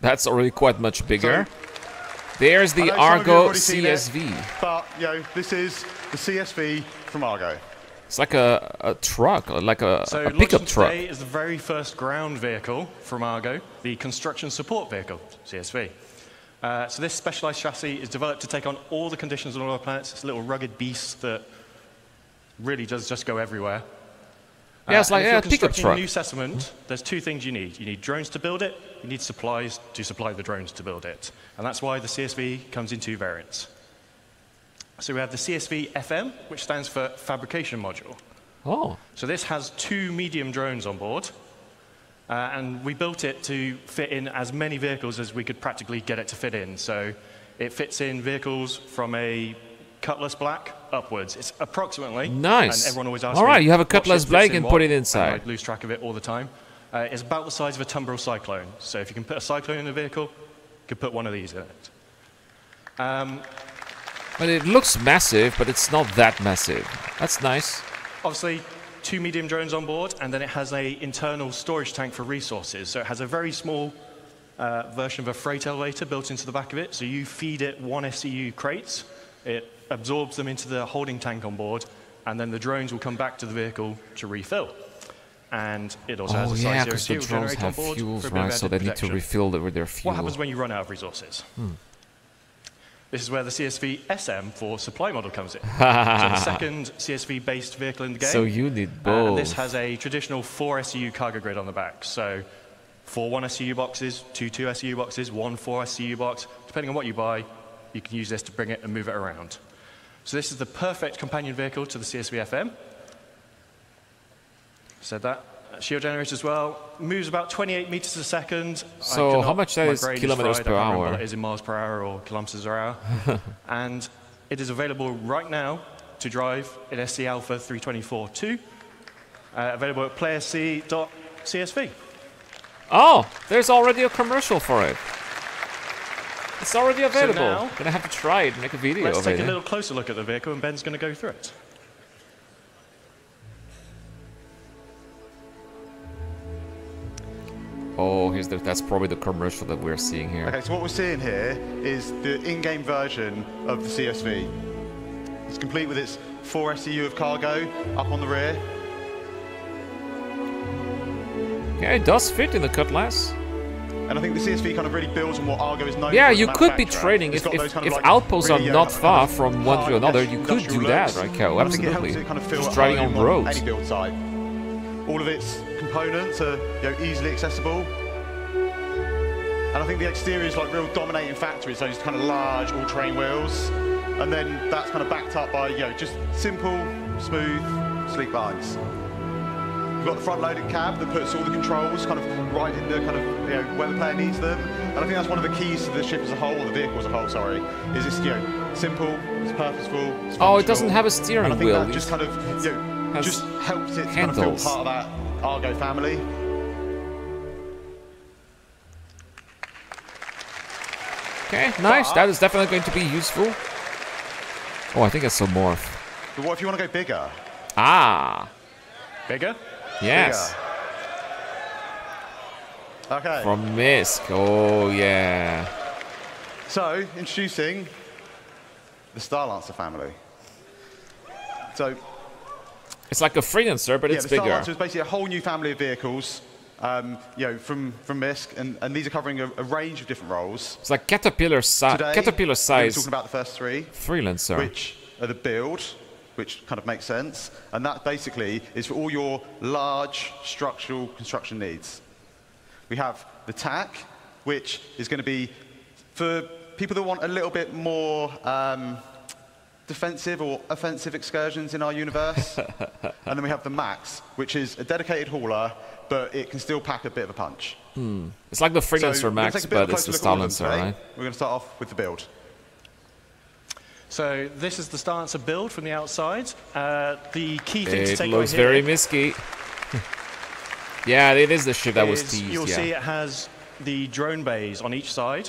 That's already quite much bigger. There's the Argo CSV. But, you know, this is the CSV from Argo. It's like a truck, like a pickup truck. Today is the very first ground vehicle from Argo, the Construction Support Vehicle, CSV. So this specialized chassis is developed to take on all the conditions on all our planets. It's a little rugged beast that really does just go everywhere. Yeah, it's like a pickup truck. In a new settlement, there's two things you need. You need drones to build it, you need supplies to supply the drones to build it. And that's why the CSV comes in two variants. So we have the CSV FM, which stands for Fabrication Module. Oh. So this has 2 medium drones on board. And we built it to fit in as many vehicles as we could practically get it to fit in. So it fits in vehicles from a Cutlass Black upwards. It's approximately. Nice. And everyone always asks all right, me, you have a Cutlass Black and put it inside. And I lose track of it all the time. It's about the size of a Tumbril Cyclone. So if you can put a Cyclone in a vehicle, you can put one of these in it. But it looks massive, but it's not that massive. That's nice. Obviously, 2 medium drones on board, and then it has an internal storage tank for resources. So it has a very small version of a freight elevator built into the back of it. So you feed it 1 SCU crates. It absorbs them into the holding tank on board, and then the drones will come back to the vehicle to refill. And it also has a size 0 fuel generator on board fuels, for a bit of so they need to refill with their fuel. What happens when you run out of resources? This is where the CSV SM for supply model comes in. So the second CSV-based vehicle in the game. So you need both. And this has a traditional 4 SCU cargo grid on the back. So 4 1 SCU boxes, 2 2 SCU boxes, 1 4 SCU box. Depending on what you buy, you can use this to bring it and move it around. So this is the perfect companion vehicle to the CSV FM. Said that. Shield generator as well. Moves about 28 meters a second. So how much that is kilometers per hour? What it is in miles per hour or kilometers per hour. And it is available right now to drive in SC Alpha 324.2. Available at playerc.csv. Oh, there's already a commercial for it. It's already available. So now, gonna have to try it, make a video of it. Let's take a little closer look at the vehicle, and Ben's going to go through it. Oh, that's probably the commercial that we're seeing here. Okay, so what we're seeing here is the in-game version of the CSV. It's complete with its 4 SCU of cargo up on the rear. Yeah, it does fit in the Cutlass. And I think the CSV kind of really builds on what Argo is known for. Yeah, you could be trading. If outposts are not far from one to another, you could do that, right, Cal? Absolutely. Just driving on roads. Any build site. All of its components are easily accessible. And I think the exterior is like real dominating factor. It's those kind of large all-terrain wheels. And then that's kind of backed up by just simple, smooth, sleek lines. We've got the front-loaded cab that puts all the controls kind of right in the kind of where the player needs them. And I think that's one of the keys to the ship as a whole, or the vehicle as a whole, sorry, is it's simple, it's purposeful. It's oh, it doesn't have a steering wheel. That just kind of just helps it kind of feel part of that Argo family. Okay, nice. That is definitely going to be useful. Oh, I think it's a morph. But what if you want to go bigger? Ah. Bigger? Yes. Bigger. Okay. From Misk. Oh, yeah. So, introducing the Starlancer family. So, it's like a freelancer, but it's bigger. The Starlancer is basically a whole new family of vehicles, from Misk, and these are covering a range of different roles. It's like Caterpillar size. Caterpillar size. We're talking about the first 3. Freelancer. Which are the build, which kind of makes sense, and that basically is for all your large structural construction needs. We have the TAC, which is going to be for people that want a little bit more defensive or offensive excursions in our universe. And then we have the Max, which is a dedicated hauler, but it can still pack a bit of a punch. It's like the Freelancer Max, but it's the Starlancer, right? We're going to start off with the build. So this is the Starlancer build from the outside. The key thing to take away here... It looks very misky. Yeah, it is the ship that was teased. You'll see it has the drone bays on each side,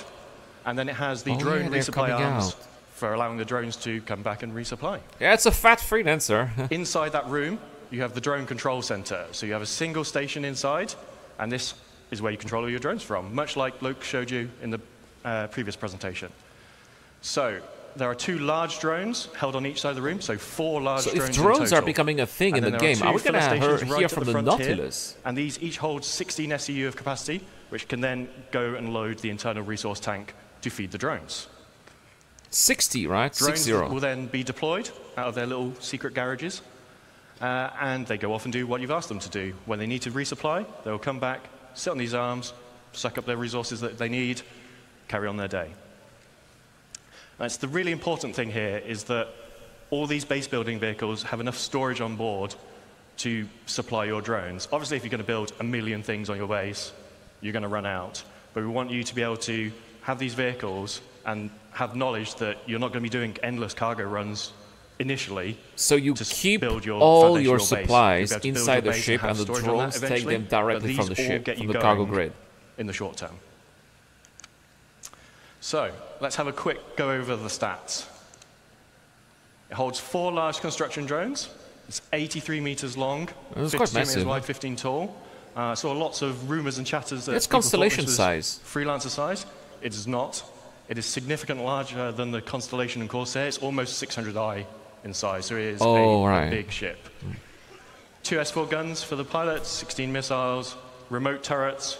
and then it has the drone resupply arms for allowing the drones to come back and resupply. Yeah, it's a fat freelancer. Inside that room, you have the drone control center. So you have a single station inside, and this is where you control all your drones from, much like Luke showed you in the previous presentation. So there are 2 large drones held on each side of the room, so 4 large drones in total. If drones are becoming a thing in the game, are we going to hear from the Nautilus? And these each hold 16 SEU of capacity, which can then go and load the internal resource tank to feed the drones. 60, right? Drones 60. will then be deployed out of their little secret garages, and they go off and do what you've asked them to do. When they need to resupply, they'll come back, sit on these arms, suck up their resources that they need, carry on their day. That's the really important thing here, is that all these base building vehicles have enough storage on board to supply your drones. Obviously, if you're going to build 1 million things on your base, you're going to run out. But we want you to be able to have these vehicles and have knowledge that you're not going to be doing endless cargo runs initially. So you to keep build your all your base. supplies You'll be able to build inside your the base ship, and the have storage on drones that take them directly from the ship, get from you the cargo going grid. in the short term. So let's have a quick go over the stats. It holds 4 large construction drones. It's 83 meters long, 52 meters wide, 15 tall. Saw lots of rumors and chatters that it's Constellation size. Freelancer size. It is not. It is significantly larger than the Constellation and Corsair. It's almost 600i in size, so it is a big ship. 2 S4 guns for the pilots, 16 missiles, remote turrets,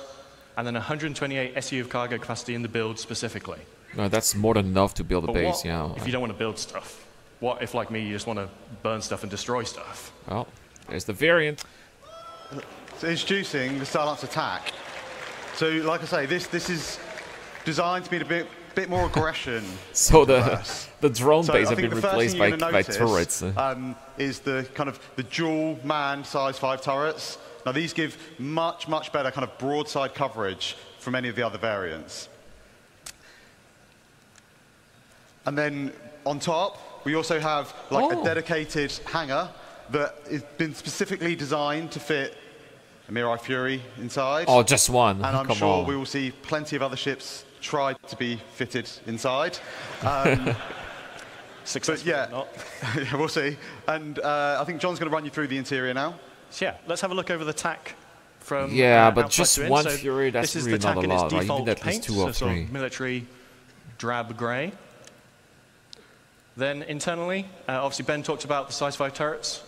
and then 128 SU of cargo capacity in the build specifically. No, that's more than enough to build a base, yeah. If you don't want to build stuff? What if, like me, you just want to burn stuff and destroy stuff? Well, there's the variant. So introducing the Starlance attack. So, like I say, this is designed to be a bit more aggression. So the drone base have been replaced by turrets. Is the kind of the dual manned size 5 turrets. Now these give much better kind of broadside coverage from any of the other variants. And then on top, we also have like a dedicated hangar that has been specifically designed to fit a Mirai Fury inside. Oh, just one. And I'm sure we will see plenty of other ships try to be fitted inside. Successful or not. Yeah, we'll see. And I think John's going to run you through the interior now. So yeah, let's have a look over the TAC from but just one so Fury, that's really not a lot, right? You need at least 2 or 3. Sort of military drab grey. Then internally, obviously Ben talked about the size 5 turrets.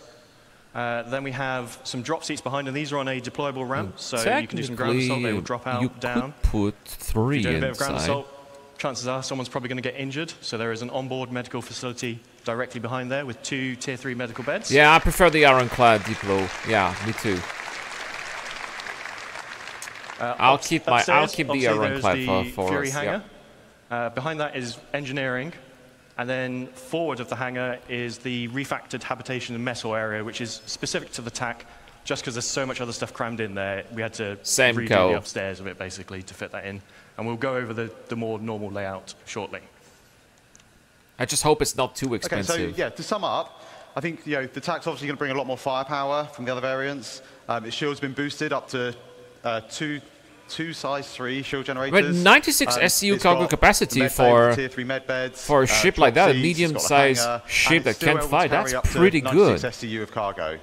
Then we have some drop seats behind, and these are on a deployable ramp, so you can do some ground assault. They will drop out, down. Could put 3 if you do a bit of inside. ground assault, chances are someone's probably going to get injured, so there is an onboard medical facility directly behind there with 2 tier 3 medical beds. Yeah, I prefer the ironclad Diplo. Yeah, me too. I'll keep the ironclad for Fury us. hangar. Behind that is engineering. And then forward of the hangar is the refactored habitation and mess hall area, which is specific to the TAC, just because there's so much other stuff crammed in there. We had to redo the upstairs of it, basically, to fit that in. And we'll go over the more normal layout shortly. I just hope it's not too expensive. Okay, so yeah, to sum up, I think the TAC's obviously going to bring a lot more firepower from the other variants. Its shield's been boosted up to 2 size 3 shield generators. But 96 SCU cargo capacity for a ship like that, a medium-sized ship that can fly, that's pretty good. 96 SCU of cargo.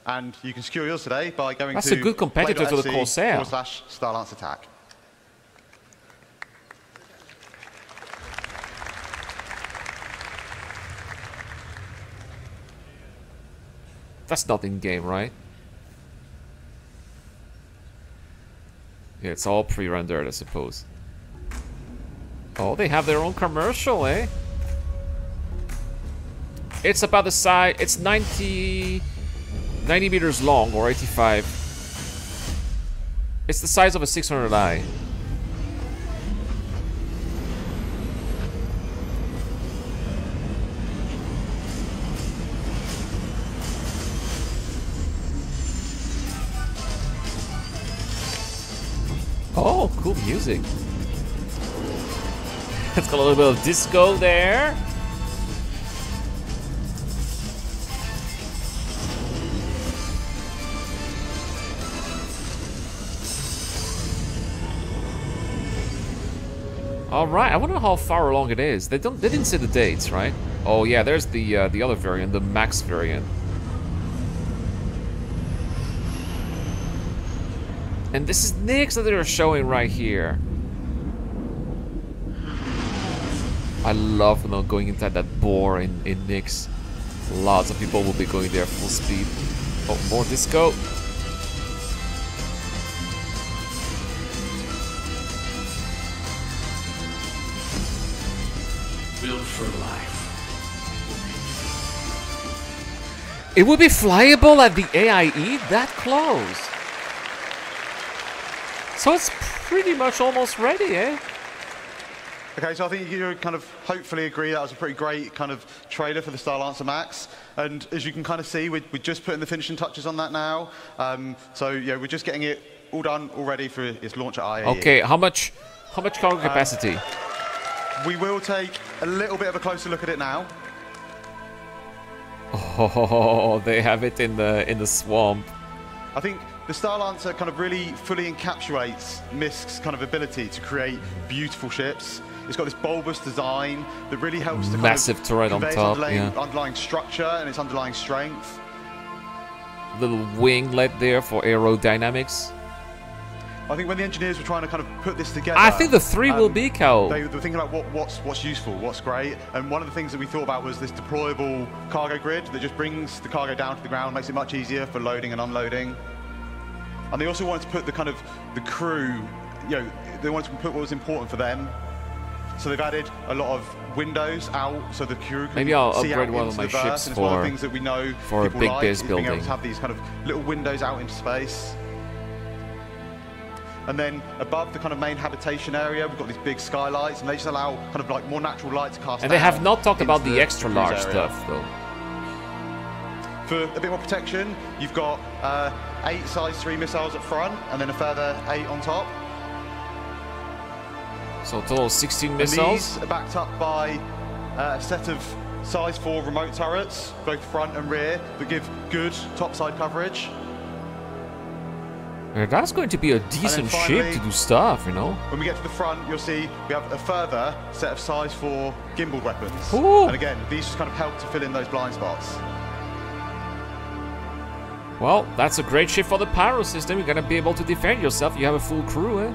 And you can secure yours today by going that's to a good competitor to the Corsair. /Starlance attack. That's not in-game, right? Yeah, it's all pre-rendered, I suppose. Oh, they have their own commercial, eh? It's about the size... It's 90 meters long, or 85. It's the size of a 600i. Oh, cool music. It's got a little bit of disco there. All right, I wonder how far along it is. They didn't say the dates, right? Oh yeah, there's the other variant, the Max variant. And this is Nyx that they're showing right here. I love, you know, going inside that bore in Nyx. Lots of people will be going there full speed. Oh, more disco. Built for life. It would be flyable at the AIE that close. So it's pretty much almost ready, eh? Okay, so I think you kind of hopefully agree that was a pretty great kind of trailer for the Starlancer Max. And as you can kind of see, we're just putting the finishing touches on that now. So yeah, we're just getting it all done, all ready for its launch at IAE. Okay, how much cargo capacity? We will take a little bit of a closer look at it now. Oh, they have it in the swamp. I think the Starlancer kind of really fully encapsulates Misk's kind of ability to create beautiful ships. It's got this bulbous design that really helps to massive turret on top, underlying structure and its underlying strength. Little winglet there for aerodynamics. I think when the engineers were trying to kind of put this together, I think the 3 will be cool. They were thinking about what's useful, what's great, and one of the things that we thought about was this deployable cargo grid that just brings the cargo down to the ground, makes it much easier for loading and unloading. And they also wanted to put the kind of the crew, you know, they wanted to put what was important for them. So they've added a lot of windows out so the crew can maybe I'll see upgrade out one into of my the verse, ships and it's one of the things that we know for a big like, base is being able building. to have these kind of little windows out into space. And then above the kind of main habitation area, we've got these big skylights, and they just allow kind of like more natural light to cast. And they have not talked about the extra large area. stuff though. For a bit more protection, you've got 8 size 3 missiles up front, and then a further 8 on top. So a total of 16 And missiles. these are backed up by a set of size 4 remote turrets, both front and rear, that give good topside coverage. Yeah, that's going to be a decent ship to do stuff, you know. When we get to the front, you'll see we have a further set of size 4 gimbal weapons. Ooh. And again, these just kind of help to fill in those blind spots. Well, that's a great ship for the pyro system. You're gonna be able to defend yourself. You have a full crew, eh?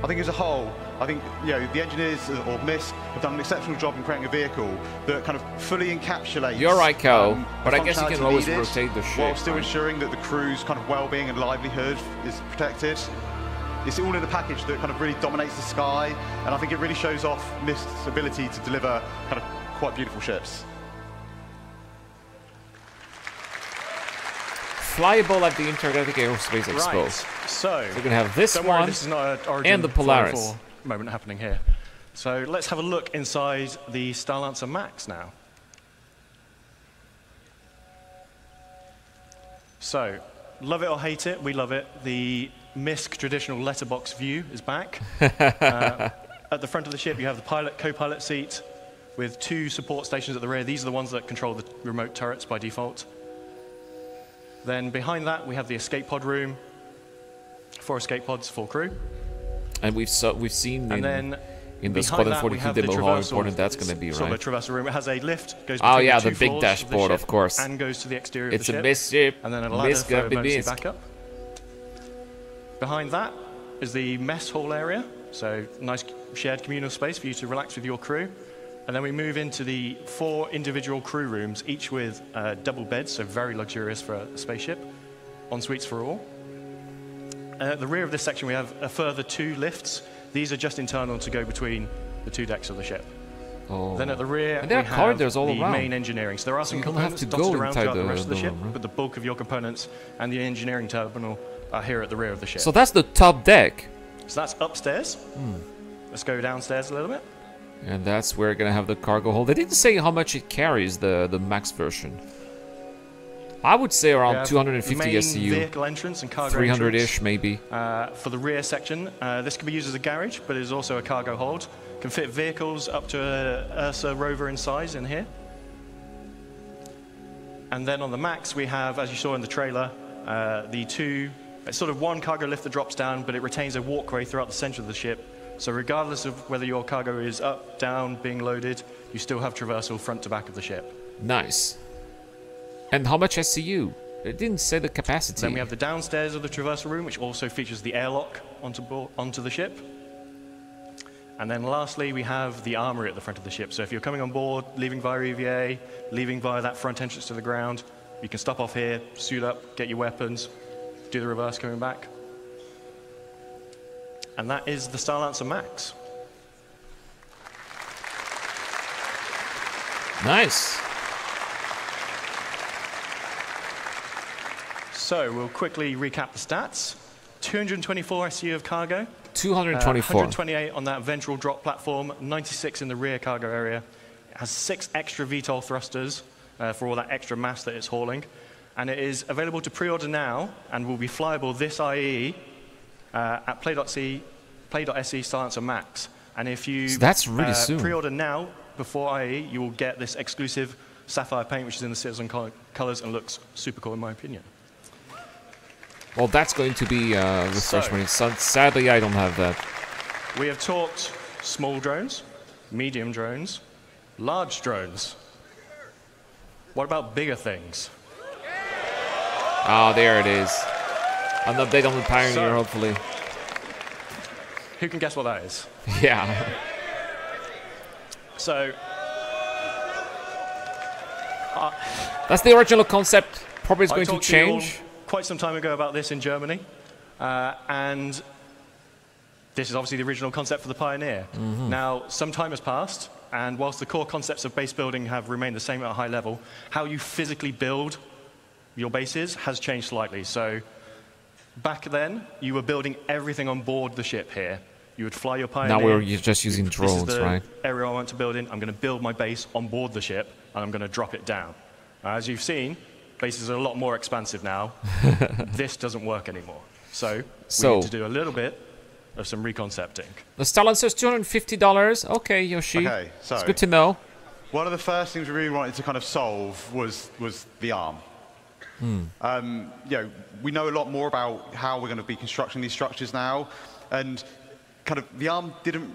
I think as a whole, I think, you know, the engineers or MISC have done an exceptional job in creating a vehicle that kind of fully encapsulates. You're right, Cal, but the I guess you can functionality always needed, rotate the ship, while still right? ensuring that the crew's kind of well-being and livelihood is protected. It's all in a package that kind of really dominates the sky, and I think it really shows off MISC's ability to deliver kind of quite beautiful ships. Flyable at the Intergalactic Aerospace Expo. Right. So we're gonna have this don't one worry, this is not an Origin and the Polaris 404 moment happening here. So let's have a look inside the Starlancer Max now. So, love it or hate it, we love it. The MISC traditional letterbox view is back. At the front of the ship, you have the pilot, co-pilot seat with 2 support stations at the rear. These are the ones that control the remote turrets by default. Then behind that, we have the escape pod room. 4 escape pods, full crew. And we've seen in the Squadron 42 demo how important that's going to be, right? So the traversal room, it has a lift, goes oh between yeah, the the 2 big floors dashboard, of of course. And goes to the exterior it's of the ship. It's a ship. And then a ladder for emergency backup. Behind that is the mess hall area. So nice shared communal space for you to relax with your crew. And then we move into the 4 individual crew rooms, each with double beds, so very luxurious for a spaceship. En suites for all. At the rear of this section, we have a further 2 lifts. These are just internal to go between the 2 decks of the ship. Oh. Then at the rear, and there we are corridors all the around. Main engineering. So there are some components dotted around throughout the rest of the ship, but the bulk of your components and the engineering terminal are here at the rear of the ship. So that's the top deck. So that's upstairs. Let's go downstairs a little bit. And that's where you're gonna have the cargo hold. They didn't say how much it carries, the max version. I would say around 250 SCU. Vehicle entrance and cargo 300-ish maybe. For the rear section, this can be used as a garage, but it is also a cargo hold. Can fit vehicles up to a Ursa rover in size in here. And then on the Max, we have, as you saw in the trailer, it's sort of 1 cargo lift that drops down, but it retains a walkway throughout the center of the ship. So regardless of whether your cargo is up, down, being loaded, you still have traversal front to back of the ship. Nice. And how much SCU? It didn't say the capacity. Then we have the downstairs of the traversal room, which also features the airlock onto the ship. And then lastly, we have the armory at the front of the ship. So if you're coming on board, leaving via EVA, leaving via that front entrance to the ground, you can stop off here, suit up, get your weapons, do the reverse coming back. And that is the Starlancer Max. Nice. So we'll quickly recap the stats. 224 SU of cargo. 224. 128 on that ventral drop platform, 96 in the rear cargo area. It has 6 extra VTOL thrusters for all that extra mass that it's hauling. And it is available to pre-order now and will be flyable this IE at play.se Starlancer Max. And if you So that's really soon. pre-order now before IE, you will get this exclusive sapphire paint, which is in the Citizencon colors and looks super cool in my opinion. Well, that's going to be refreshment. Sadly, I don't have that. We have talked small drones, medium drones, large drones. What about bigger things? Ah, there it is. An update on the Pioneer, hopefully. Who can guess what that is? Yeah. So, That's the original concept. Probably is going to talked to you all change. quite some time ago about this in Germany, and this is obviously the original concept for the Pioneer. Now, some time has passed, and whilst the core concepts of base building have remained the same at a high level, how you physically build your bases has changed slightly. So, back then, you were building everything on board the ship here. You would fly your Pioneer. Now we're just using drones, this is the right? area I want to build in. I'm going to build my base on board the ship, and I'm going to drop it down. As you've seen, bases are a lot more expansive now. This doesn't work anymore. So we need to do a little bit of some reconcepting. The Starlancer is $250. Okay, Yoshi. Okay, so it's good to know. one of the first things we really wanted to kind of solve was the arm. You know, we know a lot more about how we're going to be constructing these structures now, and kind of the arm didn't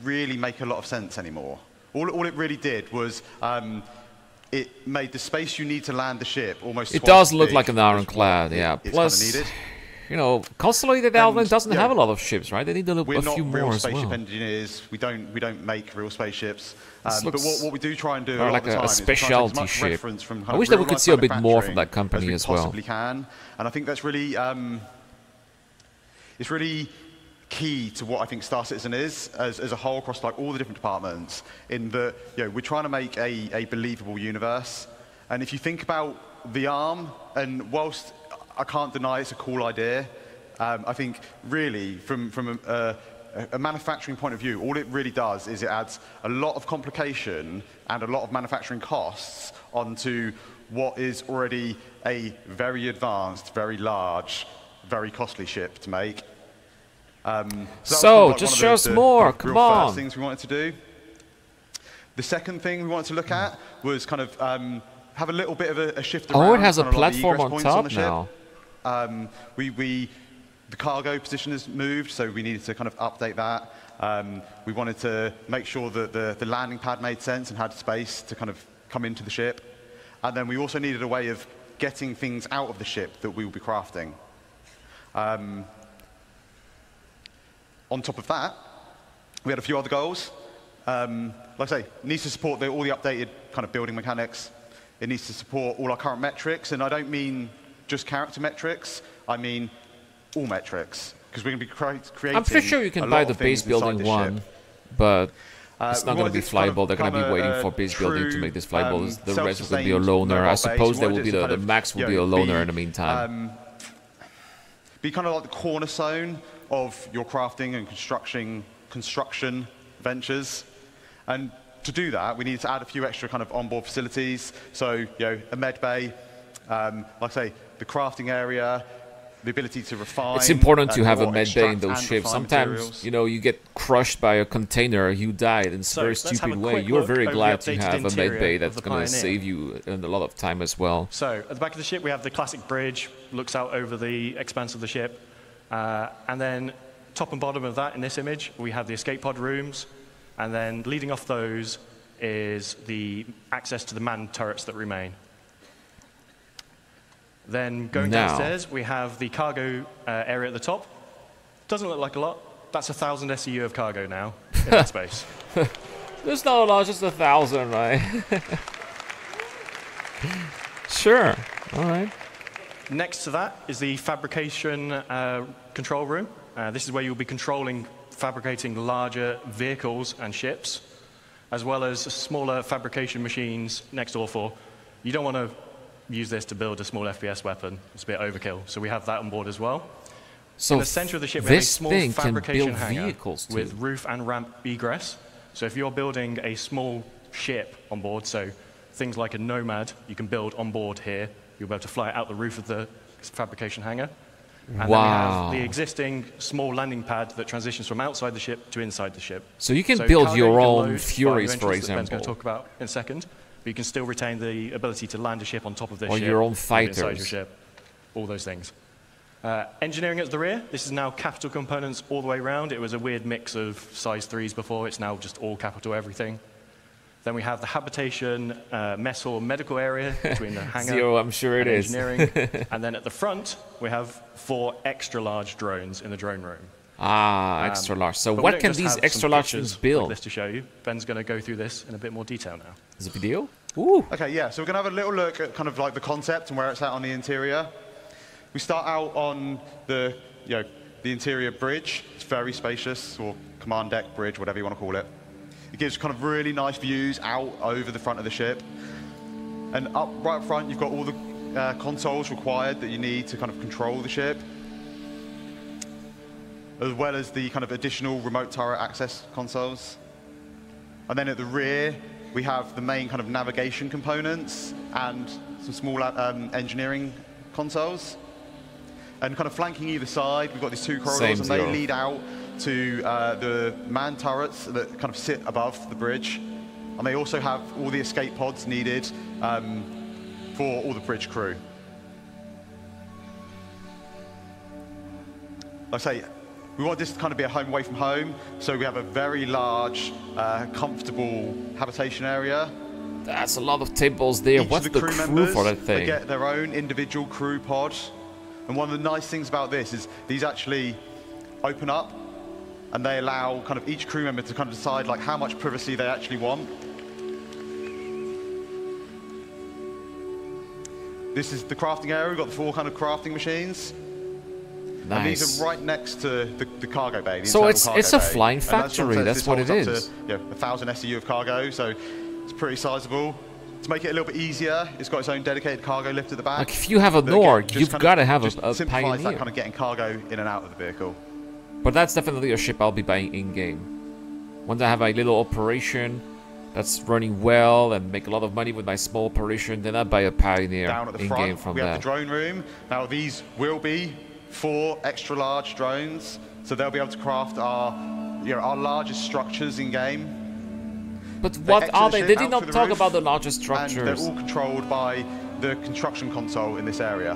really make a lot of sense anymore. All it really did was it made the space you need to land the ship almost It twice does as look big like an as ironclad, what yeah. it's Plus, kinda needed. you know, Constellated Outland doesn't yeah, have a lot of ships, right? They need a We're few not real more as spaceship well. engineers. We don't make real spaceships. This But looks what we do try and do a more lot like of the a time is we try and take as specialty much ship. reference from kind I of wish that we real could life see a bit more from manufacturing that company we as well. possibly can, and I think that's really it's really key to what I think Star Citizen is as a whole across like all the different departments. In that, you know, we're trying to make a believable universe, and if you think about the arm, and whilst I can't deny it's a cool idea, I think really from a manufacturing point of view, all it really does is it adds a lot of complication and a lot of manufacturing costs onto what is already a very advanced, very large, very costly ship to make. So, just show us more, come real on. first things we wanted to do. The second thing we wanted to look at was kind of have a little bit of a shift around. Oh, it has a kind of like the platform egress on points top the ship. now. The cargo position has moved, so we needed to kind of update that. We wanted to make sure that the landing pad made sense and had space to kind of come into the ship. And then we also needed a way of getting things out of the ship that we will be crafting. On top of that, we had a few other goals. Like I say, it needs to support all the updated kind of building mechanics. It needs to support all our current metrics, and I don't mean just character metrics. I mean all metrics, because we're going to be creating. I'm pretty sure you can buy the base building one, but it's not going to be flyable. They're going to be waiting for base building to make this flyable. The rest will be a loaner. I suppose there will be the max will be a loaner in the meantime. Be kind of like the cornerstone of your crafting and construction ventures. And to do that, we need to add a few extra kind of onboard facilities. So, you know, a med bay, like I say, the crafting area, the ability to refine. It's important to have a or med bay in extract those and ships. refine Sometimes, materials. you know, you get crushed by a container, you died in a So very let's have a stupid way. quick You're look very over the glad to updated have a med interior bay of that's the going to Pioneer. save you a lot of time as well. So at the back of the ship, we have the classic bridge, looks out over the expanse of the ship. And then top and bottom of that in this image, we have the escape pod rooms. And then leading off those is the access to the manned turrets that remain. Then going downstairs, we have the cargo area at the top. Doesn't look like a lot. That's 1,000 SEU of cargo now in that space. There's not a lot, just 1,000, right? Sure. All right. Next to that is the fabrication control room. This is where you'll be fabricating larger vehicles and ships, as well as smaller fabrication machines next door for. You don't want to use this to build a small FPS weapon. It's a bit overkill. So we have that on board as well. So in the center of the ship, we have a small fabrication hangar too. with roof and ramp egress. So if you're building a small ship on board, so things like a Nomad, you can build on board here. You'll be able to fly it out the roof of the fabrication hangar. And then we have the existing small landing pad that transitions from outside the ship to inside the ship. So you can build your own Furies, for example. Ben's going to talk about in a second. But you can still retain the ability to land a ship on top of this ship. Or your own fighters. Inside your ship. All those things. Engineering at the rear. This is now capital components all the way around. It was a weird mix of size 3s before. It's now just all capital everything. Then we have the habitation, mess hall, medical area between the hangar Zero, I'm sure it is. Engineering. And then at the front, we have 4 extra large drones in the drone room. Extra large. So what can these extra large drones build? Like this to show you. Ben's going to go through this in a bit more detail now. Is it a video? Ooh. Okay, yeah. So we're going to have a little look at kind of like the concept and where it's at on the interior. We start out on the interior bridge. It's very spacious, or command deck bridge, whatever you want to call it. It gives kind of really nice views out over the front of the ship. And right up front, you've got all the consoles required that you need to kind of control the ship, as well as the kind of additional remote turret access consoles. And then at the rear, we have the main kind of navigation components and some small engineering consoles. And kind of flanking either side, we've got these 2 corridors, and they lead out to the man turrets that kind of sit above the bridge. And they also have all the escape pods needed for all the bridge crew. Like I say, we want this to kind of be a home away from home, so we have a very large, comfortable habitation area. That's a lot of tables there. What's the crew for that thing? They get their own individual crew pod. And one of the nice things about this is these actually open up, and they allow kind of each crew member to kind of decide like how much privacy they actually want. This is the crafting area. We've got the 4 kind of crafting machines. Nice. And these are right next to the cargo bay. So it's a flying factory. That's what it is. To, 1,000 SEU of cargo, so it's pretty sizable. To make it a little bit easier, it's got its own dedicated cargo lift at the back. Like if you have a Nord, you've got to have a simplifies Pioneer. That kind of getting cargo in and out of the vehicle. But that's definitely a ship I'll be buying in-game. Once I have a little operation that's running well and make a lot of money with my small operation, then I'll buy a Pioneer Down at the in-game front, from we that. have the drone room. Now these will be 4 extra large drones, so they'll be able to craft our largest structures in-game. But what are they? They did not talk about the largest structures. And they're all controlled by the construction console in this area.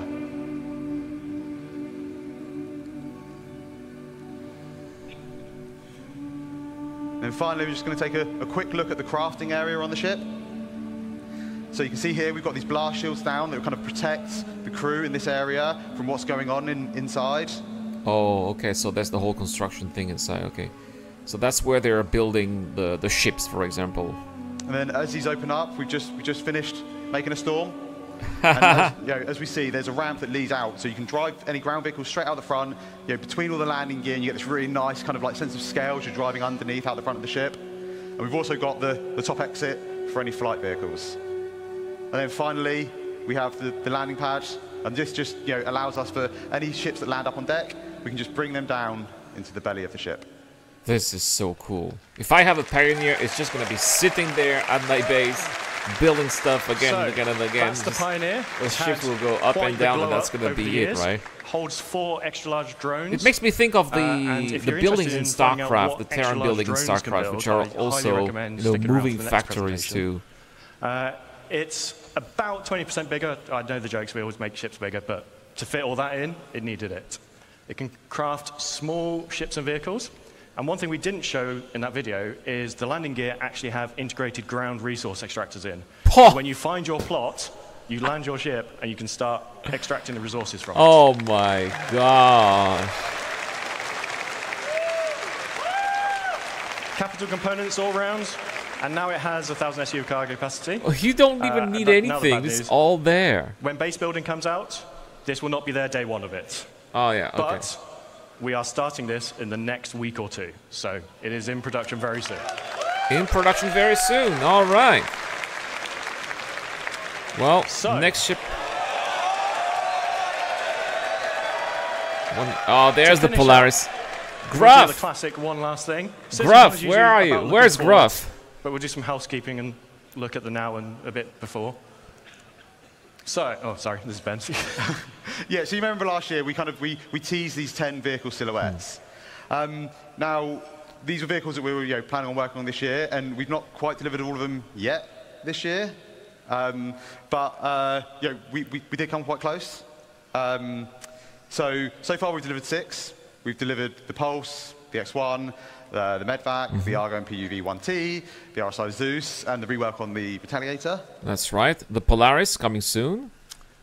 And finally, we're just going to take a quick look at the crafting area on the ship. So you can see here we've got these blast shields down that kind of protect the crew in this area from what's going on inside. Oh, okay. So that's the whole construction thing inside. Okay. So that's where they're building the ships, for example. And then as these open up, we just finished making a storm. And as we see, there's a ramp that leads out, so you can drive any ground vehicles straight out the front. Between all the landing gear, and you get this really nice kind of like sense of scale as you're driving underneath out the front of the ship. And we've also got the top exit for any flight vehicles. And then finally, we have the landing pad, and this just allows us for any ships that land up on deck, we can just bring them down into the belly of the ship. This is so cool. If I have a Pioneer, it's just going to be sitting there at my base, building stuff again and again and again. That's the Pioneer. The ship will go up and down, and that's going to be it, right? Holds 4 extra large drones. It makes me think of the buildings in StarCraft, the Terran building in StarCraft, which are also moving factories too. It's about 20% bigger. I know the jokes, we always make ships bigger, but to fit all that in, it needed it. It can craft small ships and vehicles. And one thing we didn't show in that video is the landing gear actually have integrated ground resource extractors in. So when you find your plot, you land your ship, and you can start extracting the resources from it. Oh my gosh. Capital components all round, and now it has 1,000 SU of cargo capacity. Oh, you don't even need anything. It's all there. When base building comes out, this will not be there day one of it. Oh, yeah, okay. But we are starting this in the next week or two, so it is in production very soon. In production very soon. All right. Well, so, next ship. Oh, there's the Polaris. Gruff! The classic one last thing. Gruff, where are you? Where's Gruff? But we'll do some housekeeping and look at the now and a bit before. So, oh, sorry, this is Ben. Yeah, so you remember last year we teased these 10 vehicle silhouettes. Now, these were vehicles that we were planning on working on this year, and we've not quite delivered all of them yet this year. But we did come quite close. So far we've delivered 6. We've delivered the Pulse, the X1, the Medvac, the Argo and PUV-1T, the RSI Zeus, and the rework on the Retaliator. That's right. The Polaris coming soon.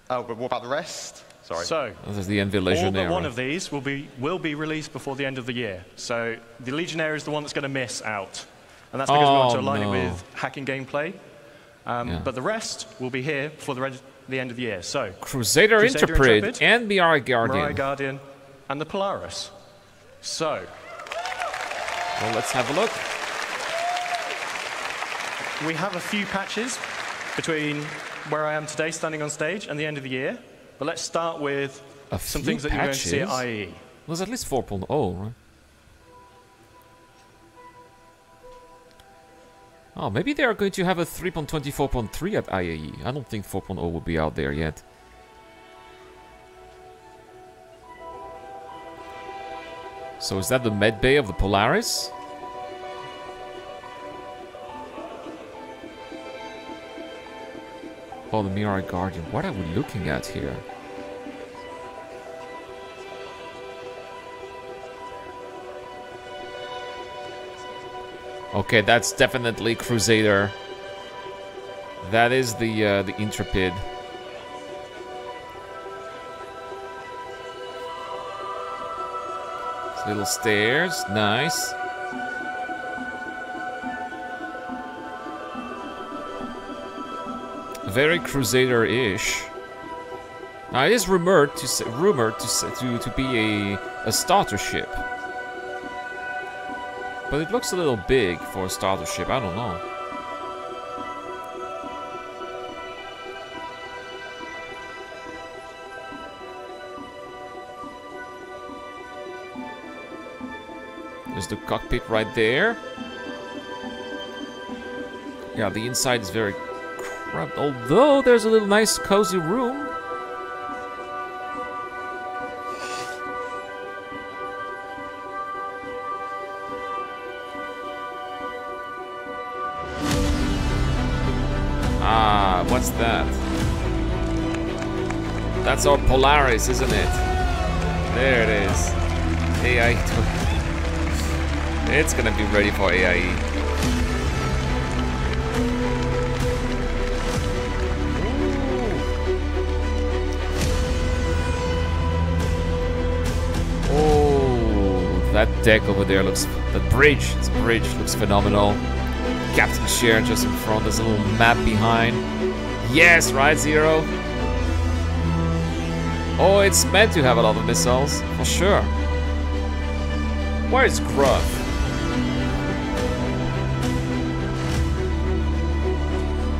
Oh, but what about the rest? Sorry. So, this is the Envy Legionnaire. All but one of these will be released before the end of the year. So the Legionnaire is the one that's going to miss out. And that's because we want to align it with hacking gameplay. But the rest will be here before the end of the year. So Crusader Intrepid and Mirai Guardian. Mirai Guardian and the Polaris. So, well, let's have a look. We have a few patches between where I am today standing on stage and the end of the year. But let's start with some things that you're going to see at IAE. There's at least 4.0, right? Oh, maybe they are going to have a 3.24.3 at IAE. I don't think 4.0 will be out there yet. So is that the med bay of the Polaris? Oh, the Mirai Guardian. What are we looking at here? Okay, that's definitely Crusader. That is the Intrepid. Little stairs, nice. Very Crusader-ish. Now it is rumored to be a starter ship, but it looks a little big for a starter ship. I don't know. There's the cockpit right there. Yeah, the inside is very cramped, although there's a little nice cozy room. Ah, what's that? That's our Polaris, isn't it? There it is. AI. It's gonna be ready for AIE. Oh, that deck over there looks... The bridge, this bridge looks phenomenal. Captain chair just in front, there's a little map behind. Yes, right, Zero? Oh, it's meant to have a lot of missiles, for sure. Where is Gruff?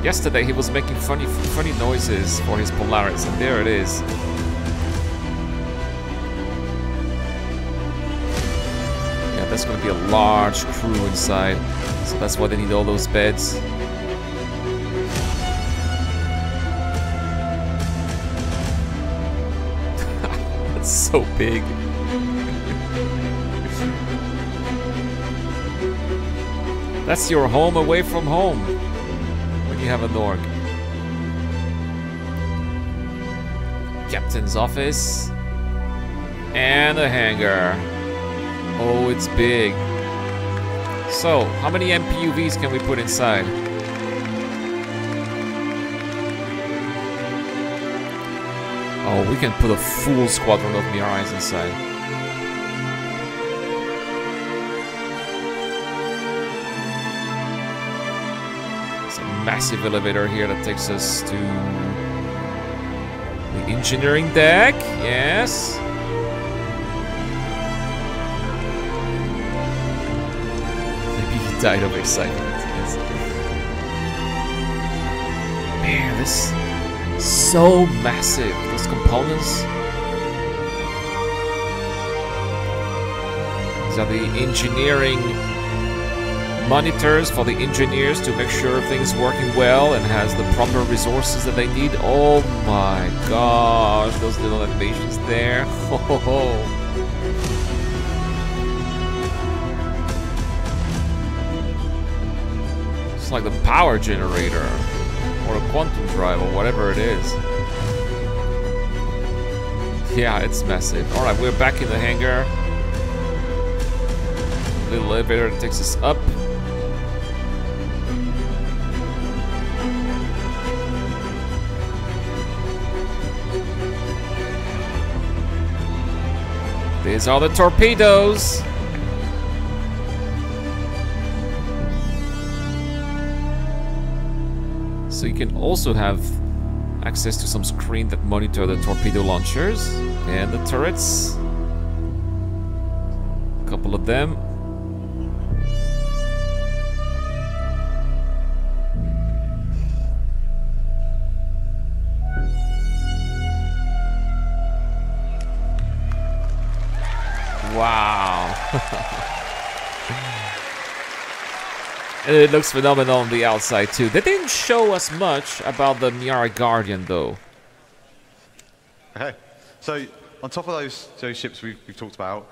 Yesterday he was making funny noises for his Polaris, and there it is. Yeah, that's going to be a large crew inside, so that's why they need all those beds. That's so big. That's your home away from home. You have a Norg. Captain's office. And a hangar. Oh, it's big. So, how many MPUVs can we put inside? Oh, we can put a full squadron of Mirais inside. It's a massive elevator here that takes us to the engineering deck. Yes. Maybe he died of excitement. Yes. Man, this is so massive. Those components. These are the engineering monitors for the engineers to make sure everything's working well and has the proper resources that they need. Oh my gosh, those little animations there. It's like the power generator or a quantum drive or whatever it is. Yeah, it's massive. Alright, we're back in the hangar. Little elevator that takes us up. These are the torpedoes. So you can also have access to some screen that monitor the torpedo launchers and the turrets. A couple of them. Wow. And it looks phenomenal on the outside too. They didn't show us much about the Mirai Guardian though. Okay, so on top of those ships we've talked about,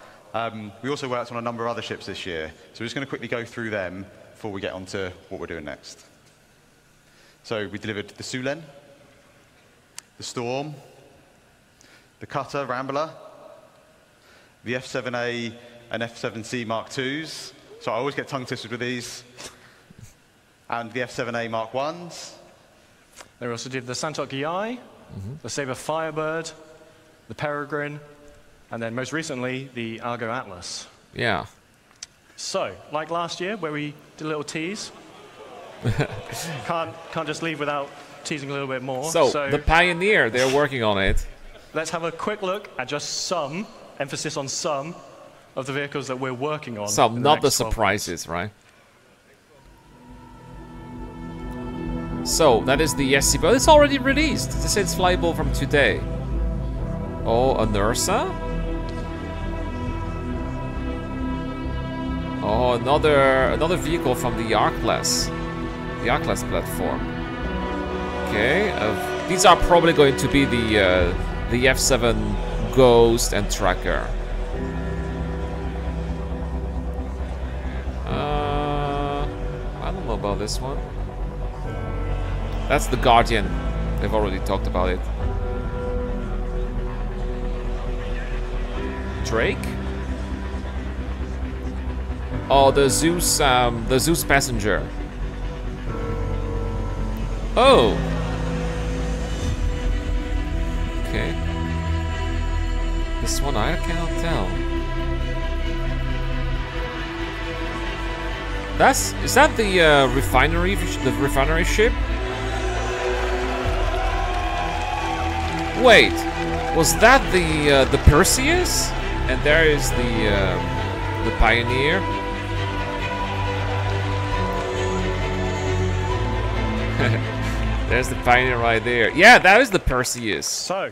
we also worked on a number of other ships this year. So we're just going to quickly go through them before we get on to what we're doing next. So we delivered the Sulen, the Storm, the Cutter Rambler, the F7A and F7C Mark IIs. So I always get tongue-twisted with these. And the F7A Mark Is. They also did the Santok EI, the Sabre Firebird, the Peregrine, and then most recently, the Argo Atlas. Yeah. So, like last year, where we did a little tease, can't just leave without teasing a little bit more. So the Pioneer, they're working on it. Let's have a quick look at just some, emphasis on some, of the vehicles that we're working on. Some, not the surprises, right? So, that is the SC, but it's already released. They say it's flyable from today. Oh, an Ursa? Oh, another vehicle from the R-Class. The R-Class platform. Okay, these are probably going to be the F7 Ghost and Tracker. I don't know about this one. That's the Guardian. They've already talked about it. Drake? Oh, the Zeus passenger. Oh. Okay. This one I cannot tell. Is that the refinery ship? Wait, was that the Perseus? And there is the Pioneer. There's the Pioneer right there. Yeah, that is the Perseus. So,